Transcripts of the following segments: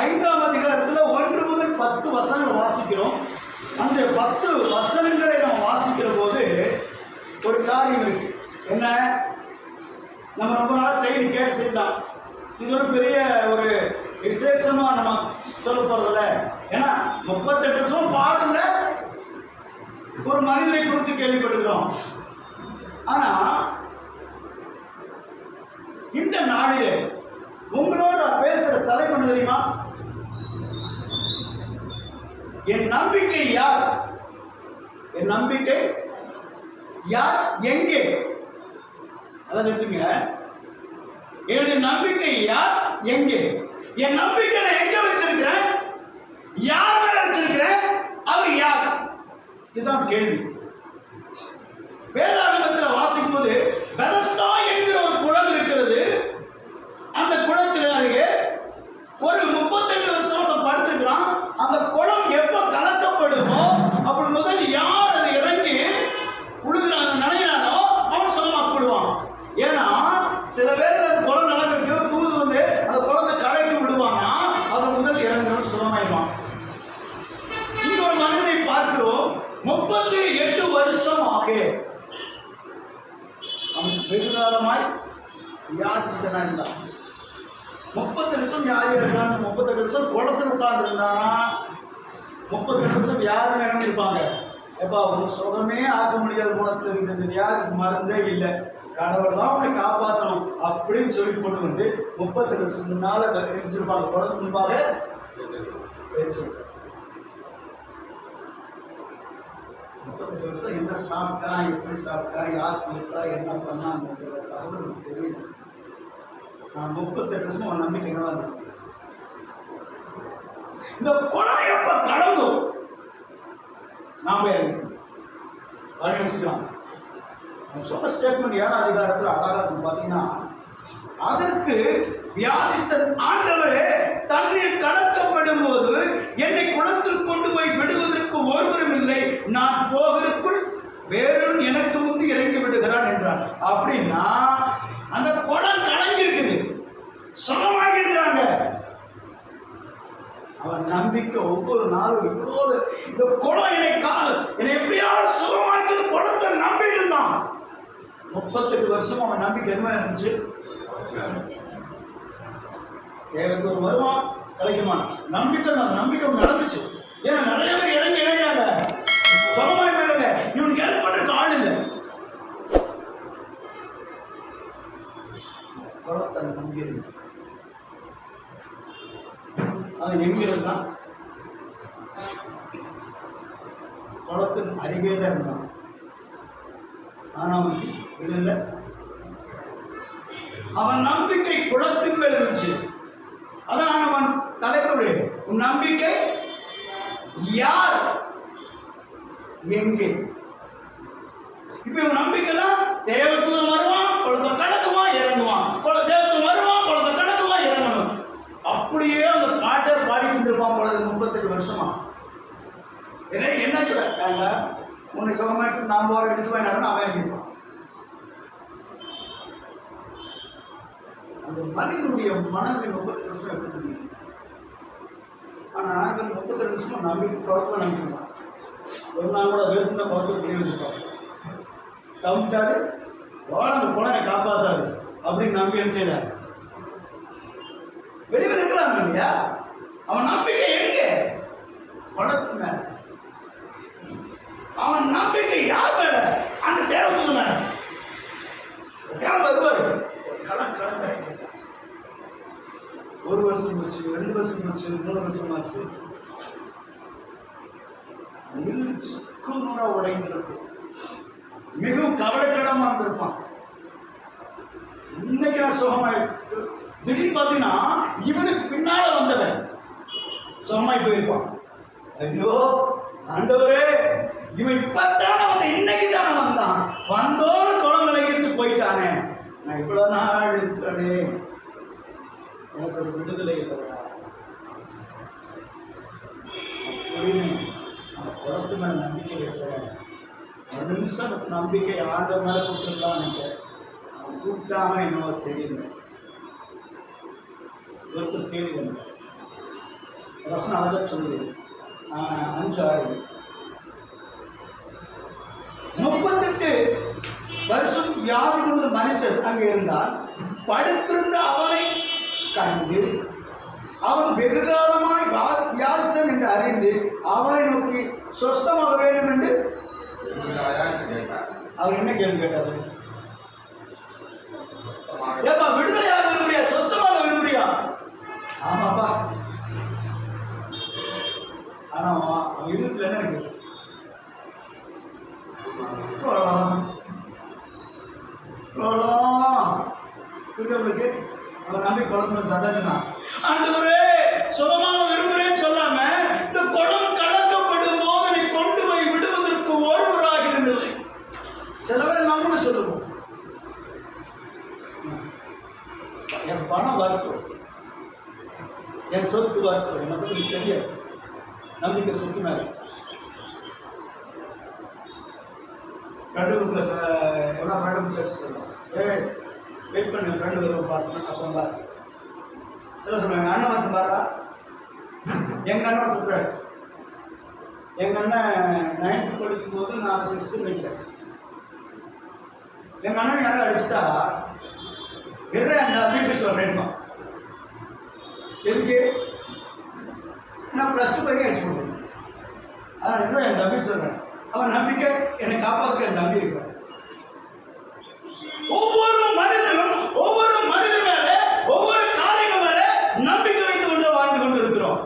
5ஆம் அதிகாரத்தில் 1 முதல் 10 வசனங்கள் வாசிக்கிறோம். அந்த 10 வசனங்களை நாம் வாசிக்கிற போது ஒரு காரியம் இருக்கு. என்ன? நம்ம ரொம்ப நாள் செய்தி கேட்டு செய்யலாம். இது ஒரு பெரிய ஒரு விசேஷமா நம்ம சொல்ல போறதில்ல. ஏன்னா 38 வருஷம் பாடுல ஒரு மனிதனை குறித்து கேள்விப்பட்டிருக்கிறோம். ஆனா இந்த நாளிலே உங்களோட பேசுற தலைவன் தெரியுமா? என் நம்பிக்கை யார்? என் நம்பிக்கை யார்? எங்கே? அதான் நிறுத்துங்க. என்னுடைய நம்பிக்கை யார்? எங்கே? என் நம்பிக்கை நான் எங்க வச்சிருக்கிறேன்? யார் மேல வச்சிருக்கிறேன்? அவர் யார்? இதுதான் கேள்வி. வேதாகமத்தில் வாசிக்கும் போது பெதஸ்தா என்கிற ஒரு குளம் இருக்கிறது. அந்த குளத்தில் அருகே ஒரு 38 வருஷம் படுத்திருக்கிறான். அந்த குளம் எப்ப கலக்கப்படுமோ அப்படி முதல் யார் அது இறங்கி உழுகிறாங்க நினைக்கிறானோ அவன் சுகமாக்கிடுவான். ஏன்னா சில பேர் அந்த குளம் நடக்க தூது வந்து அந்த குளத்தை கடைக்கு விடுவாங்கன்னா அது முதல் இறங்கணும் சுகமாயிடுவான். இங்க ஒரு மனிதனை பார்க்கிறோம். 38 வருஷம் ஆக அவன் வெகுகாலமாய் வியாதிஸ்தனா இருந்தான். 30 நிமிஷம் வியாதி இருக்கான். 38 நிமிஷம் குளத்தில் உட்கார்ந்து இருந்தானா 30 நிமிஷம் வியாதி வேணும் இருப்பாங்க. எப்பா உனக்கு சுகமே ஆக்க முடியாத குணத்தில் இந்த வியாதிக்கு மருந்தே இல்லை, கடவுள் தான் உன்னை காப்பாற்றணும் அப்படின்னு சொல்லி கொண்டு வந்து 30 நிமிஷம் முன்னால இருப்பாங்க. குளத்துக்கு முன்பாக வச்சு 30 நிமிஷம் என்ன சாப்பிட்டா, எப்படி சாப்பிட்டா, யார் கொடுத்தா, என்ன பண்ணாங்கிற தகவல் தெரியுது. நான் 38 வருஷம் ஒரு நம்பிக்கை என்னவா இருக்கு? இந்த குணம் எப்ப கடந்தும் நாம அறிவிச்சுக்கலாம். சொன்ன ஸ்டேட்மெண்ட் 7ஆம் அதிகாரத்தில் அழகா இருக்கும். பார்த்தீங்கன்னா அதற்கு வியாதிஸ்தர், ஆண்டவரே தண்ணீர் கலக்கப்படும் போது என்னை குளத்தில் கொண்டு போய் விடுவதற்கு ஒருவரும் இல்லை, நான் போகிறதுக்குள் வேறொரு எனக்கு முந்தி இறங்கி விடுகிறான் என்றான். அப்படின்னா அந்த குளம் கலங்கிருக்குது, சுகமாக இருக்கிறாங்க. அவன் நம்பிக்கை ஒவ்வொரு நாளும் இவ்வளவு இந்த குளம் என்னை எப்படியாவது சுகமாக்கி குளத்தை நம்பிட்டு இருந்தான். 38 வருஷம் அவன் நம்பிக்கை என்ன இருந்துச்சு? தேவைக்கு ஒரு வருவான் கிடைக்குமா நம்பிக்கை. அந்த நம்பிக்கை நடந்துச்சு. ஏன்னா நிறைய பேர் இறங்கி இணைகிறாங்க, சுகமாய் போயிடுங்க. இவனுக்கு ஹெல்ப் பண்றதுக்கு ஆள் இல்லை. குளத்தை நம்பி அவன் எங்கிருந்தான்? குளத்தின் அருகே தான் இருந்தான். ஆனா அவனுக்கு விடுதலை. அவன் நம்பிக்கை குளத்தின் மேல் இருந்துச்சு. அதான் அவன் தலைவருடைய உன் நம்பிக்கை யார்? எங்கே? இப்ப இவன் நம்பிக்கைலாம் தேவத்துவம் வருவான், குளத்தை கடக்குமா இறங்குவான், தேவத்துவம் வருவான், குளத்தை கடக்குமா இறங்கணும். அப்படியே அந்த பாட்டை பாடிக்கிட்டு இருப்பான் போல 38 வருஷமா. என்ன சொல்ல உன்னை சுகமாக்கி நான் போற இடிச்சு போய் நடன அவன் இருப்பான். அந்த மனிதனுடைய மனதில் 30 வருஷம் எப்படி தெரியும்? ஆனா நாங்கள் 32 வருஷமா நம்பிக்கை குழப்பம் நம்பிக்கலாம். ஒரு நாள் கூட வேறு குழப்பம் வெளியே வச்சுருப்பான். தம்பிட்டாரு அந்த குழந்தை காப்பாற்றாரு அப்படின்னு நம்பி என்ன செய்தார்? வெளியே இருக்கலாம் இல்லையா? அவன் நம்பிக்கை எங்கே? குளத்து மேல. அவன் நம்பிக்கை யார் மேல? அந்த தேவத்துக்கு மேல. வருவார் கலக்க 1 வருஷம் போச்சு, 2 வருஷம் போச்சு, 3 வருஷம் ஆச்சு. உடைந்திருக்கு. மிகவும் கவலைக்கிடமா இருந்திருப்பான். இன்னைக்கு நான் சுகமாயிருக்கு. திடீர்னு பார்த்தீங்கன்னா இவனுக்கு பின்னால வந்தவன் சுகமாய் போயிருப்பான். ஐயோ ஆண்டவரே, இவன் இப்பத்தானே வந்த, இன்னைக்கு தானே வந்தான், வந்தோன்னு குளம் விளங்கிருச்சு போயிட்டானே, நான் இவ்வளவு நாள் இருக்கிறனே, எனக்கு ஒரு விடுதலை இல்லையா அப்படின்னு அந்த குளத்து மேல நம்பிக்கை வச்சேன். ஒரு நிமிஷம் நம்பிக்கை ஆண்ட மேல கொடுத்துருக்கலாம். அவன் கூப்பிட்டாம என்னவோ தெரியல. ஒருத்தர் தேடி வந்தார். வசனம் அழகா சொல்லுது. 5:6 38 வருஷம் வியாதி கொண்ட மனுஷன் அங்கே இருந்தால் படுத்திருந்த அவனை கண்டு அவன் வெகுகாலமாய் வியாதிஸ்தன் என்று அறிந்து அவனை நோக்கி சொஸ்தமாக வேண்டும் என்று அவர் என்ன கேள்வி கேட்டாரு? ஏப்பா விடுதலையாக விரும்புறியா, சொஸ்தமாக விரும்புறியா? ஆமாப்பா. ஆனா அவன் இருட்டுல என்ன இருக்கு? அவன் நம்பி குழந்தை சதாச்சுனா ஆண்டவரே சுகமாக விரும்புகிறேன்னு சொல்லாம இந்த குளம் கலக்கப்படும் போது நீ கொண்டு போய் விடுவதற்கு ஒருவராக இருந்தது. சில பேர் நம்மளும் சொல்லுவோம், என் பணம் வரட்டும், என் சொத்து வரட்டும், எனக்கு பற்றி தெரியாது. நம்பிக்கை சொத்து மேல கண்டுபிடிக்கல. எவ்வளோ ஃப்ரெண்டு சர்ச் சொல்லுவோம், வெயிட் பண்ணு, ஃப்ரெண்டு வருவோம் பார்க்கணும், அப்புறம் பாரு. சில சொல்லுவாங்க, எங்கள் அண்ணன் வந்து பாருடா. எங்கள் அண்ணன் கொடுக்குறாரு. எங்கள் அண்ணன் 9th படிக்கும் போது நான் 6th படிக்கிறேன். எங்கள் அண்ணன் யாரும் அடிச்சுட்டா என்ற அந்த அப்படி சொல்கிறேன்மா. எதுக்கு? நான் +2 வரைக்கும் அடிச்சு கொடுப்பேன். ஆனால் என்ன என் தம்பி சொல்கிறேன், அவன் நம்பிக்கை என்னை காப்பாற்றுக்க என் நம்பி இருக்கிறான். ஒவ்வொரு மனிதனும் ஒவ்வொரு மனிதன் மேல ஒவ்வொரு காரியங்கள் மேல நம்பிக்கை வைத்து கொண்டு வாழ்ந்து கொண்டு இருக்கிறோம்.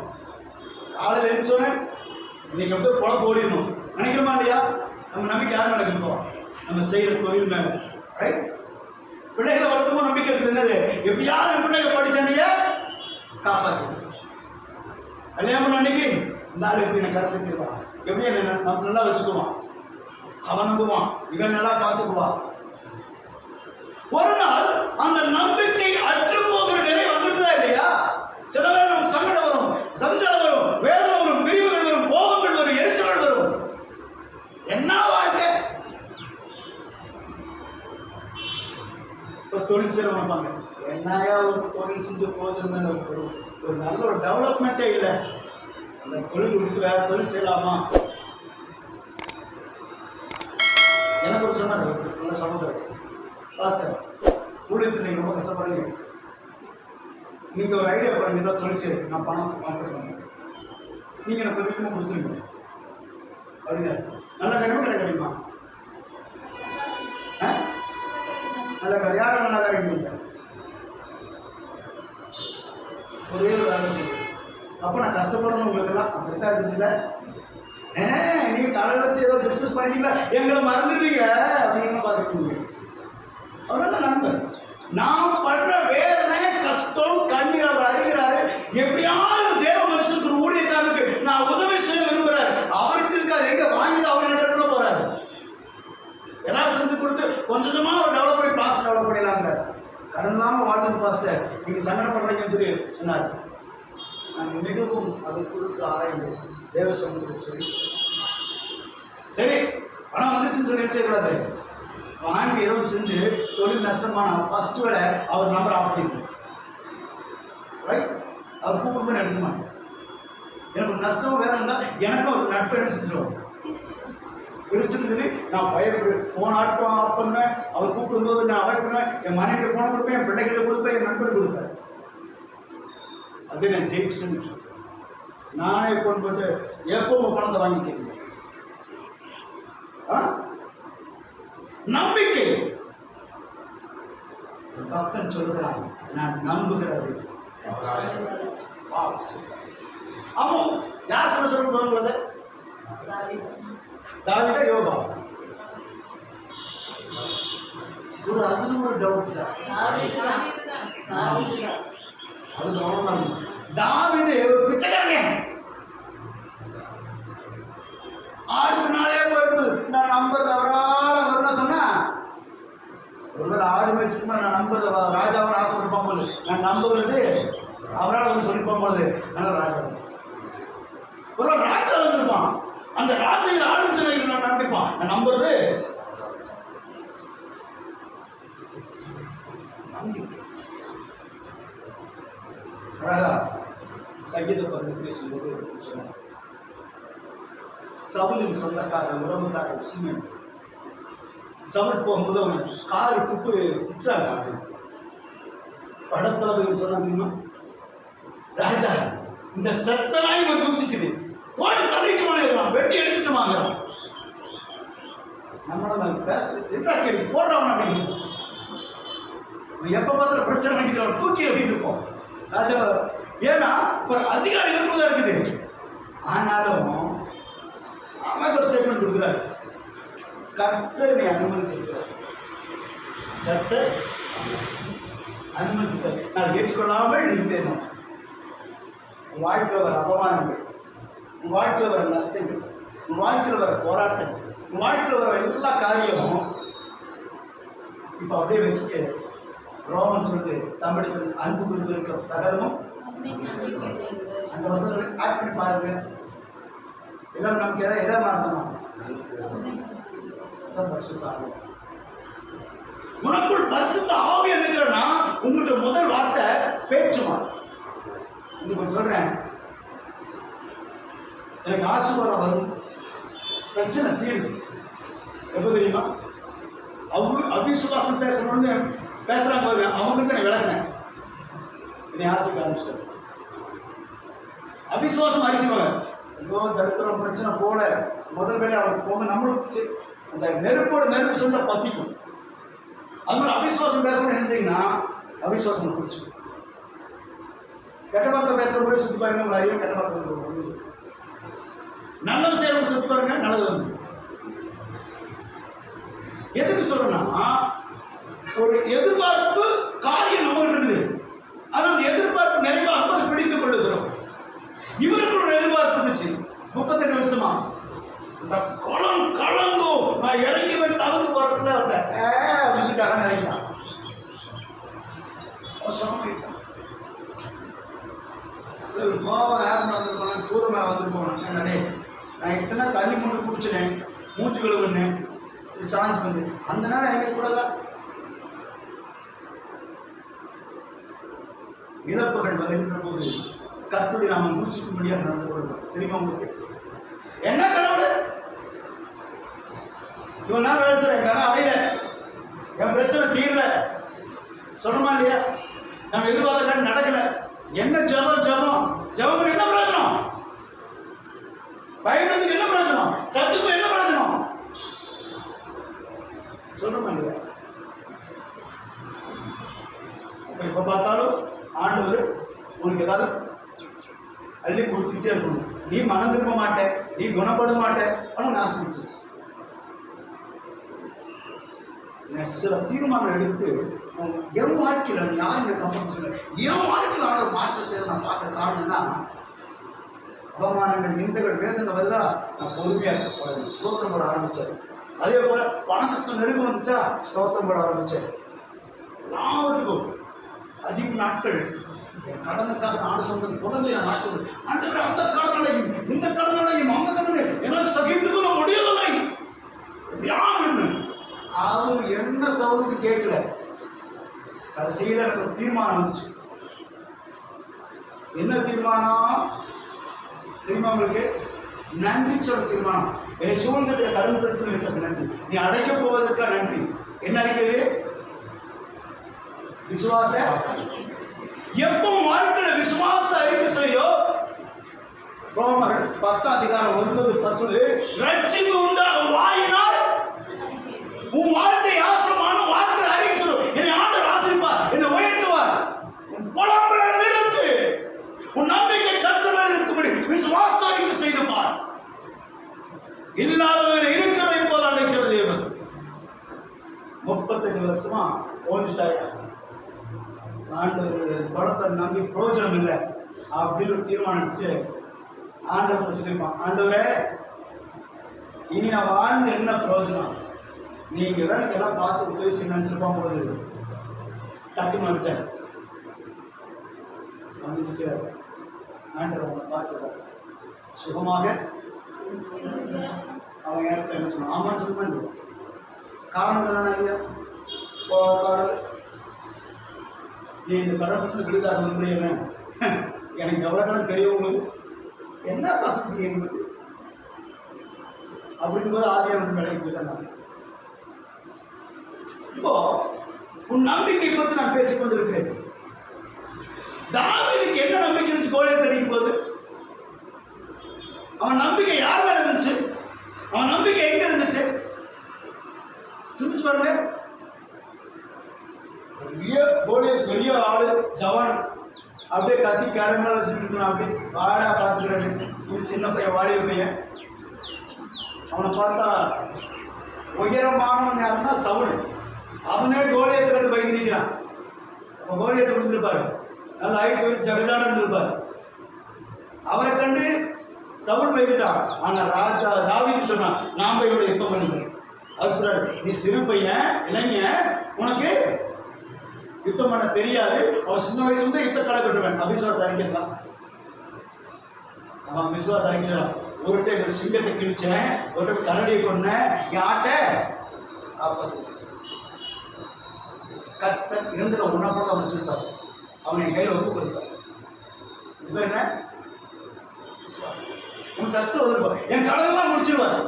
காலையில் எழுந்தோன்னே இன்னைக்கு அப்படியே பொழப்பு ஓடிடணும் நினைக்கிறோமா இல்லையா? நம்ம நம்பிக்கை யார் மேலே இருப்போம்? நம்ம செய்கிற தொழில் மேலே. ரைட்? பிள்ளைகளை வளர்த்துமோ நம்பிக்கை இருக்குது. என்னது? எப்படியாவது என் பிள்ளைங்க படிச்சனைய காப்பாற்று. கல்யாணம் பண்ண அன்னைக்கு இந்த ஆள் எப்படி நான் கரை செஞ்சிருவான், எப்படி என்ன நம்ம நல்லா வச்சுக்குவான், அவன் நம்புவான், இவன் நல்லா பார்த்துக்குவான். ஒரு நாள் அந்த நம்பிக்கை அற்று போகிற நிலை வந்துட்டுதா இல்லையா? சில பேர் நமக்கு சங்கடம் வரும், சஞ்சலம் வரும், வேதனை வரும், பிரிவுகள் வரும், கோபங்கள் வரும், எரிச்சல்கள் வரும். என்ன வாழ்க்கை? இப்போ தொழில் செய்யறவங்க என்னையா ஒரு தொழில் செஞ்சு போச்சுன்னு ஒரு நல்ல ஒரு டெவலப்மெண்ட்டே இல்லை. அந்த தொழில் விட்டு வேற தொழில் செய்யலாமா? எனக்கு ஒரு சொன்னார், நல்ல சகோதரர், பாஸ்டர், ஊழியத்தில் நீங்கள் ரொம்ப கஷ்டப்படுறீங்க, நீங்கள் ஒரு ஐடியா பண்ணுங்க, ஏதாவது தொழில் செய்ய நான் பணம் ஸ்பான்சர் பண்ணுறேன், நீங்கள் எனக்கு கொஞ்சமாக கொடுத்துருங்க அப்படிங்க. நல்ல காரியமா கிடைக்கிறீங்களா? நல்ல காரியம். யாரும் நல்ல காரியம் இல்லை, ஒரே ஒரு வேலை செய்யும். அப்போ நான் கஷ்டப்படணும் உங்களுக்கெல்லாம் அப்படித்தான் இருக்குதுல்ல. நீங்கள் கடை வச்சு ஏதோ பிஸ்னஸ் பண்ணிட்டீங்களா, எங்களை மறந்துடுவீங்க அப்படின்னு பார்த்துருக்கீங்க. அதனால நண்பர் நாம் படுற வேதனை கஷ்டம் கண்ணீர் அவர் அறிகிறாரு. எப்படியாவது தேவ மனுஷனுக்கு ஒரு ஊழியக்காரனுக்கு நான் உதவி செய்ய விரும்புறாரு. அவருக்கு இருக்காது, எங்க வாங்கிட்டு அவர் என்ன போறாரு, ஏதாவது செஞ்சு கொடுத்து கொஞ்சமா அவர் டெவலப் பண்ணி பாஸ்டர் டெவலப் பண்ணிடலாங்க. கடன் இல்லாமல் வாழ்ந்து பாஸ்டர் நீங்க சங்கடப்படுறீங்கன்னு சொல்லி சொன்னார். நான் மிகவும் அதை கொடுத்து ஆராய்ந்து தேவ சமூகத்தை சொல்லி சரி பணம் வந்துச்சுன்னு சொல்லி என்ன செய்யக்கூடாது, வாங்கி இரவு செஞ்சு தொழில் நஷ்டமான ஃபர்ஸ்ட் வேலை அவர் நம்பர் ஆஃப் பண்ணிடுது. ரைட்? அவர் கூப்பிட்டு எடுக்க மாட்டேன். எனக்கு ஒரு நஷ்டம் வேலை இருந்தால் எனக்கும் ஒரு நட்பு என்ன செஞ்சிடும் பிரிச்சுன்னு சொல்லி நான் பயப்படு ஃபோன் ஆஃப் பண்ணுவேன். அவர் கூப்பிடும்போது நான் அவாய்ட் பண்ணுவேன். என் மனைவி ஃபோனை கொடுப்பேன், என் பிள்ளைகிட்ட கொடுப்பேன், என் நண்பர் கொடுப்பேன். அதே நான் ஜெயிச்சுன்னு நானே ஃபோன் போட்டு எப்போ உங்கள் பணத்தை வாங்கிக்கிறீங்க? நம்பிக்கை. பக்தன் சொல்கிறான் நான் நம்புகிறது. அவன் யார் சொல்ல போறவங்களது? தாவீதா யோபா? ஒரு அதுல ஒரு டவுட் தான். அது கவனமா இருக்கும். தாவீது ஒரு பிச்சைக்காரன். ஆடு நாளே போயிட்டு நான் நம்புறது அவரால் வரணும் சொன்னா ஒருவர் ஆடு மேய்ச்சிக்குமா நான் நம்புறது ராஜாவை ஆசைப்பட்டுப்பான் போது நான் நம்புகிறது அவரால் வந்து சொல்லிப்பான் போது நல்ல ராஜா. ஒரு ராஜா வந்திருப்பான், அந்த ராஜையில் ஆடு சிலை நான் நம்பிப்பான். நான் நம்புறது சங்கீத பகுதி பேசும்போது சொன்னார், சவுலின் சொந்தக்காரர் உறவுக்காரர் சீமன் சவுல் போகும்போது அவன் காலை திட்டுறாங்க. படத்தளவு சொன்னா தெரியுமா, ராஜா இந்த சத்தனாய் இவன் தூசிக்குது, போட்டு தள்ளிட்டு வாங்குறான், வெட்டி எடுத்துட்டு வாங்குறான். நம்மள பேச என்ன கேள்வி போடுறவன் அப்படின்னு எப்ப பார்த்தாலும் பிரச்சனை பண்ணிக்கிறவன் தூக்கி அப்படின்னு இருப்போம். ராஜா ஏன்னா ஒரு அதிகாரம் இருப்பதா இருக்குது. ஆனாலும் அவன் ஒரு ஸ்டேட்மெண்ட் கொடுக்குறாரு, கர்த்தரை அனுமதிச்சிருக்கிறார், கர்த்தர் அனுமதிச்சிருக்காரு, நான் ஏற்றுக்கொள்ளாமல் இருப்பேன். உன் வாழ்க்கையில் வர அவமானங்கள், உன் வாழ்க்கையில் வர நஷ்டங்கள், உன் வாழ்க்கையில் வர போராட்டங்கள், உன் வாழ்க்கையில் வர எல்லா காரியமும் இப்போ அப்படியே வச்சுட்டு ரோமன் சொல்லுது, தமிழத்தில் அன்பு குறிப்பு இருக்கிற சகலமும் அந்த வசனங்களை ஆட் பண்ணி பாருங்க. எல்லாம் நமக்கு எதை மாற்றணும், பரிசுத்த ஆவி. உனக்குள் பரிசுத்த ஆவி இருக்கிறன்னா உங்களுக்கு முதல் வார்த்தை பேச்சுமா. இன்னைக்கு சொல்றேன், எனக்கு ஆசீர்வாதம் வரும், பிரச்சனை தீரும். எப்போ தெரியுமா, அவங்க அவிசுவாசம் பேசணும்னு பேசுறாங்க, அவங்களுக்கு நான் விளக்குனேன், என்னை ஆசைக்க ஆரம்பிச்சிட்டேன். அவிசுவாசம் ஆயிடுச்சுவாங்க, ஐயோ தடுத்துறோம் பிரச்சனை போல முதல் வேலை அவங்களுக்கு போக நம்மளுக்கு அந்த நெருப்பு சொந்த பத்திக்கும். அது மாதிரி அவிசுவாசம் பேசணும்னு நினைச்சீங்கன்னா அவிசுவாசம் பிடிச்சிக்கும். கெட்ட வார்த்தை பேசுற முறை சுற்றி பாருங்க, உங்களை அறிவு கெட்ட வார்த்தை. நல்லது செய்யறவங்க சுற்றி பாருங்க, நல்லது வந்து. எதுக்கு சொல்றேன்னா, ஒரு எதிர்பார்ப்பு காரியம் நம்ம இருக்குது, அது அந்த எதிர்பார்ப்பு நிறைவாக அதை பிடித்துக் கொள்ளுகிறோம். இவர்களோட எதிர்பார்ப்பு இருந்துச்சு 38 வருஷமா, இந்த குளம் கலங்கும், நான் இறங்கி போய் தகுந்து போறதுல வந்துட்டாங்க இறங்கிட்டான். சரி கோவம் நேரம் வந்துருக்கணும், தூரமாக வந்துருக்கணும். என்னடே நான் இத்தனை தண்ணி மூணு குடிச்சினேன், மூச்சு கழுவுனேன், இது சாஞ்சி வந்து அந்த நேரம் எங்க கூடாதா? இழப்புகள் வருகின்ற போது கர்த்தரை நாம தூசிக்க முடியாது நடந்து கொள்வோம். தெரியுமா உங்களுக்கு என்ன கடவுள் இவன் நேரம் வேலை செய்யறேன், அடையில என் பிரச்சனை தீரல சொல்றமா இல்லையா? நம்ம எதிர்பார்த்த காரியம் நடக்கல, என்ன ஜபம் ஜபம் என்ன பிரயோஜனம்? பயணத்துக்கு என்ன பிரயோஜனம்? சர்ச்சுக்கு என்ன பிரயோஜனம்? சொல்றமா இல்லையா? இப்ப பார்த்தாலும் ஆண்டவர் உனக்கு ஏதாவது அள்ளி கொடுத்துட்டே இருக்கணும். நீ மனம் திரும்ப மாட்டே, நீ குணப்பட மாட்டே, ஆனால் நாசம். சில தீர்மானம் எடுத்து என் வாழ்க்கையில் யாருமே கம்பெனி சொல்ல, என் வாழ்க்கையில் ஆண்டவர் மாற்றம் செய்ய நான் பார்க்க காரணம்னா, அவமானங்கள் நிந்தைகள் வேதனை வருதா, நான் பொறுமையாக ஸ்தோத்திரம் போட ஆரம்பித்தேன். அதே போல பண கஷ்டம் நெருக்கம் வந்துச்சா ஸ்தோத்திரம் போட ஆரம்பித்தேன். எல்லாவற்றுக்கும் அதிக நாட்கள் என் கடனுக்காக நாடு சொந்த குழந்தைய நாட்கள் அந்த கடனடையும் இந்த கடனடையும் அந்த கடனை என்னால் சகித்துக் கொள்ள முடியவில்லை. அவர் என்ன சவுலுக்கு கேட்கல. கடைசியில் எனக்கு ஒரு தீர்மானம் வந்துச்சு. என்ன தீர்மானம் தெரியுமா உங்களுக்கு? நன்றி சொல்ல தீர்மானம். என்னை சூழ்நிலை கடன் பிரச்சனை இருக்கிறது நன்றி, நீ அடைக்க போவதற்காக நன்றி. என்ன அறிக்கைது? விசுவாச. எப்போ வாழ்க்கையில் விசுவாச அறிக்கை செய்யோ, ரோமர் 10:9 ரட்சிப்பு உண்டாகும் வாயினால் உன் வாழ்க்கை ஆசிரமான வாழ்க்கை அறிக்கை சொல்லும். என்னை ஆண்டவர் ஆசிரிப்பார், என்னை உயர்த்துவார். உன் புலம்பலை நிறுத்து, உன் நம்பிக்கை கர்த்தர் மேல் இருக்கும்படி விசுவாச அறிக்கை செய்து பார். இல்லாதவரை இருக்கிறவை போல அழைக்கிறது தேவன். 35 வருஷமா ஓஞ்சிட்டாயா, ஆண்டவர் படத்தை நம்பி பிரயோஜனம் இல்லை அப்படின்னு ஒரு தீர்மானம் எடுத்து ஆண்டவர் சொல்லியிருப்பான், ஆண்டவரே இனி நான் வாழ்ந்து என்ன பிரயோஜனம்? நீங்க எல்லாம் பார்த்து உதவி செய்ய நினைச்சிருப்பான் போது டக்குன்னு வந்துட்டேன். வந்துட்டு ஆண்டவர் அவனை பார்த்து சுகமாக அவங்க எனக்கு என்ன சொன்னான், ஆமான்னு சொல்லுவேன். காரணம் தானே நீ இந்த கடவுள் விடுதா விரும்புகிறேன் எனக்கு எவ்வளோ காலம் தெரியும் உங்களுக்கு என்ன பசங்க செய்யும்போது அப்படிங்கும்போது ஆதியானது வேலைக்கு போயிட்டாங்க. இப்போ உன் நம்பிக்கை பற்றி நான் பேசிக் கொண்டிருக்கிறேன். தாவீதுக்கு என்ன நம்பிக்கை இருந்துச்சு கோலியாத் அடிக்கும் போது? அவன் நம்பிக்கை யார் மேல இருந்துச்சு? அவன் நம்பிக்கை எங்க இருந்துச்சு? சிந்திச்சு பாருங்க. பெரிய கோலியாத் பெரிய ஆளு, ஜவான், அப்படியே கத்தி கேரமெல்லாம் வச்சுட்டு இருக்கணும், அப்படியே வாடா பார்த்துக்கிறாரு. சின்ன பையன், வாலிப பையன். அவனை பார்த்தா உயரமானவன் யாருன்னா சவுல். அவனே கோலியாத்தை கண்டு பயந்து நிற்கிறான். அவன் கோலியாத்தை கொடுத்துருப்பாரு, நல்ல ஆயிட்டு ஜகஜான இருந்திருப்பார். அவரை கண்டு சவுல் பயந்துட்டான். ஆனா ராஜா தாவீது சொன்னான், நான் போய் இவரை யுத்தம் பண்ணிக்கிறேன். அவர் சொல்றாரு, நீ சிறு பையன், இளைஞன், உனக்கு யுத்தம் பண்ண தெரியாது. அவன் சின்ன வயசுல இருந்து யுத்த கலை கட்டுவேன். அவிசுவாச அறிக்கைதான் அவன் விசுவாச அறிக்கைச்சான். ஒரு டைம் சிங்கத்தை கிழிச்சேன், ஒரு டைம் கரடியை கொன்னேன், என் ஆட்டை காப்பாத்து. கர்த்தர் இரண்டு ஒன்னா போல அவன் வச்சிருப்பார். அவனை என் கையில் ஒப்பு கொடுப்பார். இப்போ என்ன உன் சர்ச்சை வந்துருப்பார். என் கடலெல்லாம் முடிச்சிருவார்.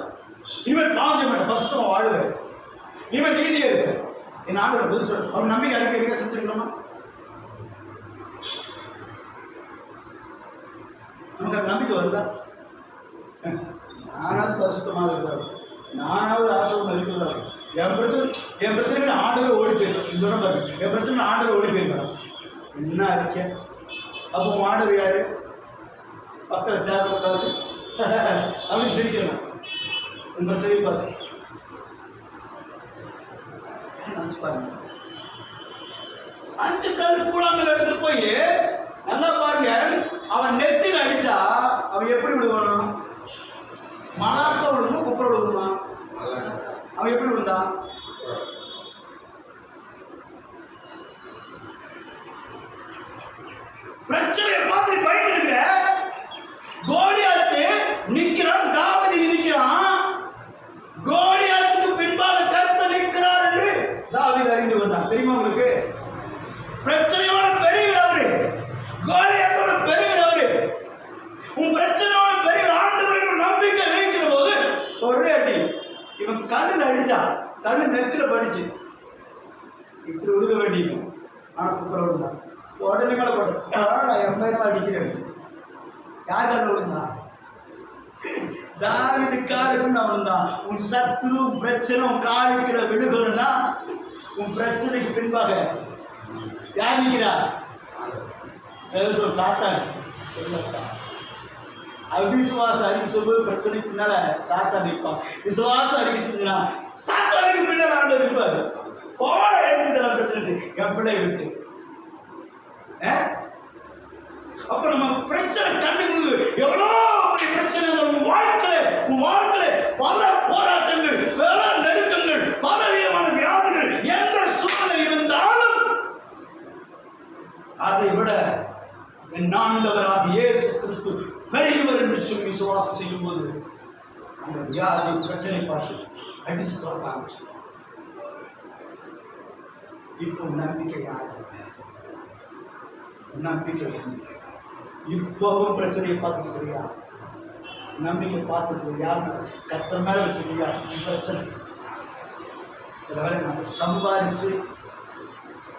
இனிமேல் பாவம் செய்ய மாட்டேன், பசுத்தமாக வாழுவேன், இனிமேல் நீதியே இருக்கு. என் ஆண்டோட பதில் சொல்ல அவன் நம்பிக்கை அறிக்கை இருக்க செஞ்சுக்கணுமா? நமக்கு அந்த நம்பிக்கை வருதா? நானாவது பரிசுத்தமாக இருக்கிறார், நானாவது ஆசிரமம் இருக்கிறார். என் பிரச்சனை ஆண்டவே ஓடி போயிருக்கேன். சொன்ன பாரு, என் பிரச்சனை ஆண்டவே ஓடி போயிருக்கான். என்ன அறிக்கை? அப்போ ஆண்டவர் யாரு? பக்கத்தில் சேர் உட்காந்து அப்படின்னு சிரிக்கணும். என் பிரச்சனையை பார்த்து நினச்சி பாருங்க. 5 கல் கூழாங்கல் எடுத்துட்டு போய் நல்லா பாருங்க, அவன் நெத்தில அடிச்சா அவன் எப்படி விடுவானும்? மலாக்க விடுமா, குப்புற விடுமா? அவன் எப்படி விழுந்தான்? பிரச்சனையை பார்த்து பயந்து இருக்கிற கோலியாத்து நிற்கிறான், தாவீது நிற்கிறான். கோலியாத்துக்கு பின்பாக கர்த்தர் நிற்கிறார் என்று தாவீது அறிந்து கொண்டான். தெரியுமா உங்களுக்கு? பிரச்சனையோட பெரியவர், கோலியாத்தோட பெரியவர். உன் பிரச்சனையோட பெரிய ஆண்டவரின் நம்பிக்கை வைக்கிற போது ஒரே அடி. இவன் கல்லில் அடிச்சா, கல்லு நெத்தில படிச்சு இப்படி விழுக வேண்டியும். ஆனா குப்புற விழுந்தான். உடனே மேல போட்டு நான் என் அடிக்கிறேன். யார் கால விழுந்தா? தாவீது காலுக்கு விழுந்தான். உன் சத்துரு பிரச்சனை உன் காலுக்கிற விழுகணும்னா உன் பிரச்சனைக்கு பின்பாக யார் நிற்கிறா? சொல் சாத்தான். அவிசுவாச அறிக்கை சொல்வது பிரச்சனைக்கு பின்னால சாத்தான் நிற்பான். விசுவாச அறிக்கை செஞ்சா சாத்தானுக்கு பின்னால் ஆண்டு இருப்பார். போட எடுத்துக்கிட்ட பிரச்சனை என் பிள்ளை விட்டு. அப்ப நம்ம பிரச்சனை கண்டுபிடிது எவ்வளோ பிரச்சனை வாழ்க்கையில பல போராட்டங்கள், பல நெருக்கங்கள், பல விதமான வியாதிகள், எந்த சூழ்நிலை இருந்தாலும் அதை விட என் ஆண்டவராகிய இயேசு கிறிஸ்து பெரியவர் என்று சொல்லி விசுவாசம் செய்யும் போது அந்த வியாதி பிரச்சனை பார்த்து அடிச்சு துரத்த ஆரம்பிச்சு. இப்போ நம்பிக்கை யார்? நம்பிக்கை இப்பவும் பிரச்சனையை பார்த்துக்கிறியா? நம்பிக்கை பார்த்துட்டு யார் கர்த்தர் மேல வச்சுக்கிறியா? பிரச்சனை சில வேலை நம்ம சம்பாதிச்சு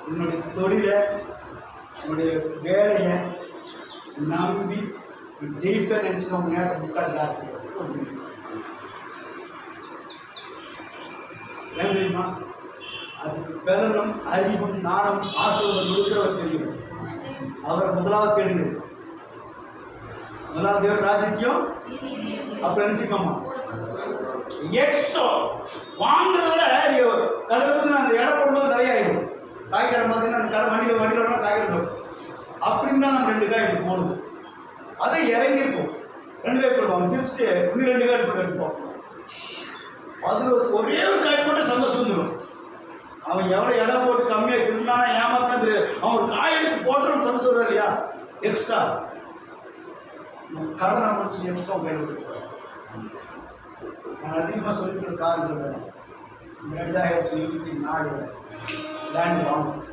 உன்னுடைய தொழிலை, உன்னுடைய வேலையை நம்பி ஜெயிப்ப நினைச்சுக்கோங்க. நேரம் உட்கார்ந்து ஏன் தெரியுமா? அதுக்கு பெறலும் அறிவும் நாணம் ஆசீர்வாதம் கொடுக்கிறவர் தெரியும். அவரை முதலாவது தேடுங்க. முதலாவது தேவ ராஜ்யத்தையும் அப்புறம் நினைச்சுக்கோமா. எக்ஸ்ட்ரா வாங்குறத விட கடை வந்து அந்த இடம் போடும்போது நிறைய ஆயிடும். காய்கறி பார்த்தீங்கன்னா அந்த கடை வண்டியில் காய்கறி போடும். அப்படின்னு தான் நம்ம 2 காய் போடுவோம். அதை இறங்கியிருப்போம், 2 காய் போடுவோம். சிரிச்சுட்டு இன்னும் 2 காய் போட்டு எடுப்போம். அதில் ஒரே ஒரு காய் போட்டு சந்தோஷம் வந்துடும். அவன் எவ்வளோ இடம் போட்டு கம்மியாக திருந்தானா ஏமாத்தினா தெரியாது. அவன் ஒரு காய் எடுத்து போட்டுறோம்னு சொல்ல சொல்கிறார் இல்லையா? எக்ஸ்ட்ரா கடனை முடிச்சு எக்ஸ்ட்ரா கையில் கொடுக்குறோம். நான் அதிகமாக சொல்லிக்கிற காரணம் 2024 லேண்ட் வாங்கும்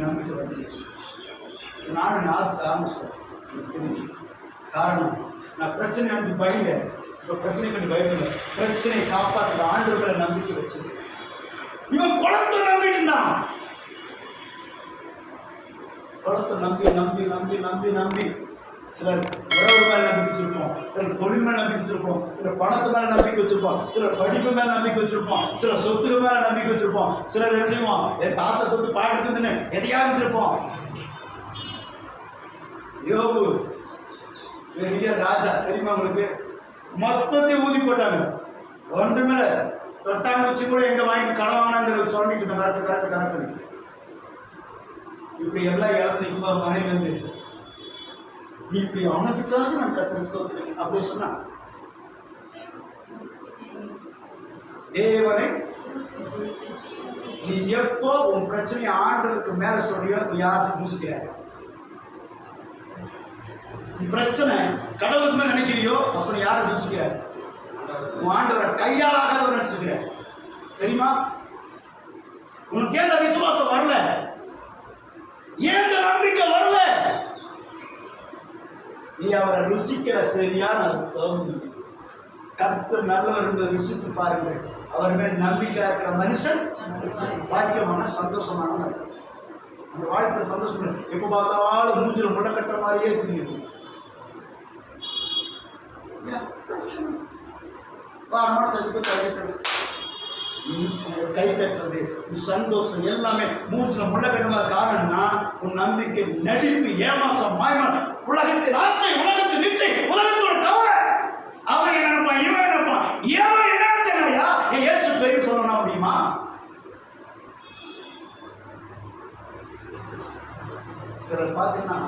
நம்பிக்கை வந்துச்சு. நானும் ஆரம்பிச்சிட்டேன். காரணம், நான் பிரச்சனை வந்து பயங்க, இப்போ பிரச்சனை கொஞ்சம் பயப்படல, பிரச்சனையை காப்பாற்றுற ஆண்டவர்களை நம்பிக்கை வச்சிருக்கேன். இவன் குளத்தை நம்பிட்டு இருந்தான். குளத்தை நம்பி நம்பி நம்பி நம்பி நம்பி சிலர் உறவு மேல நம்பிக்கை வச்சிருப்போம், சிலர் தொழில் மேல நம்பிக்கை வச்சிருப்போம், சிலர் பணத்து மேல நம்பிக்கை வச்சிருப்போம், சிலர் படிப்பு மேல நம்பிக்கை வச்சிருப்போம், சிலர் சொத்துக்கு மேல நம்பிக்கை வச்சிருப்போம், சிலர் என்ன செய்வோம், என் தாத்தா சொத்து பாடுறதுன்னு எதையா வச்சிருப்போம். யோபு பெரிய ராஜா தெரியுமா உங்களுக்கு? மொத்தத்தையும் ஊதி போட்டாங்க, ஒன்று மேல தொட்டாங்குச்சி கூட எங்க வாங்கி கடன் வாங்கினாங்க சொல்லிட்டு கரெக்ட் கரெக்ட் கரெக்ட். இப்படி எல்லாம் இழந்து இப்போ மனைவி வந்து நீ இப்படி அவனதுக்காக நான் கத்திர ஸ்தோத்திரம் அப்படி சொன்னா, தேவனை நீ எப்போ உன் பிரச்சனையை ஆண்டவருக்கு மேல சொல்றியோ நீ யாரை பூசிக்கிற? பிரச்சனை கடவுளுக்கு மேல நினைக்கிறியோ அப்ப நீ யாரை தூசிக்கிற? உன் ஆண்டவரை கையால் ஆகாதவர் நினைச்சுக்கிற. தெரியுமா? உனக்கு ஏன் விசுவாசம் வரல? ஏன் நம்பிக்கை வரல? நீ அவரை ருசிக்கிற சரியான அர்த்தம். கர்த்தர் நல்லவர் என்பதை ருசித்து பாருங்கள். அவர் மேல் நம்பிக்கை இருக்கிற மனுஷன் பாக்கியமான சந்தோஷமான அந்த வாழ்க்கை சந்தோஷம். எப்ப பார்த்தாலும் மூஞ்சில முடக்கட்ட மாதிரியே தெரியுது. கை தட்டுறது சந்தோஷம் எல்லாமே மூச்சுல முடக்கட்டமா காரணம்னா உன் நம்பிக்கை நடிப்பு ஏமாசம் மாய்மான உலகத்தின் ஆசை உலகத்தின் நிச்சை உலகத்தோட கவலை அவன் என்ன நினைப்பான் இவன் நினைப்பான் இவன் என்ன நினைச்சா இயேசு பெரிய சொல்லணும் முடியுமா? சிலர் பார்த்தீங்கன்னா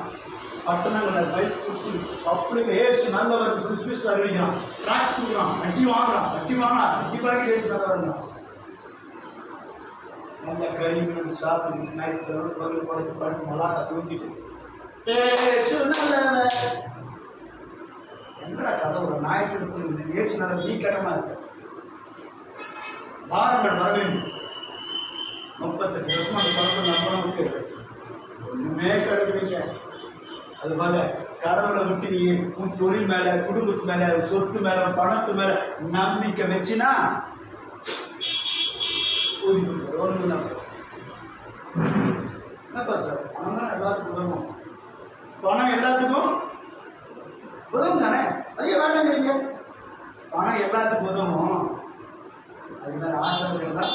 பட்டணங்களை பைக் கொடுத்து அப்படியே ஏசு நல்லவர் சுவிஸ் அறிவிக்கிறான், டிராக்ஸ் கொடுக்குறான், வட்டி வாங்குறான், வட்டி வாங்கினா வட்டி பாக்கி ஏசு நல்லவர். நல்ல கறி மீன் சாப்பிட்டு ஞாயிற்றுக்கிழமை பகல் படுத்து படுத்து மலாட்டா தூக்கிட்டு ஏசு நல்லவர். என்னடா கதை ஒரு ஞாயிற்றுக்கிழமை ஏசு நல்லவர் நீ கடமா இருக்க. வாரங்கள் வர வேண்டும். 38 வருஷம் அந்த படத்தை நம்பணும்னு ஒண்ணுமே கிடைக்கிறீங்க. அது போல கடவுளை விட்டு நீ உன் தொழில் மேல குடும்பத்து மேல சொத்து மேல பணத்து மேல நம்பிக்கை வச்சுனா என்னப்பா சார் பணம் தான் எல்லாத்துக்கும் உதவும். பணம் எல்லாத்துக்கும் உதவும் தானே? அதே வேண்டாங்கிறீங்க. பணம் எல்லாத்துக்கும் உதவும். அதுதான் ஆசை இருக்கிறதா?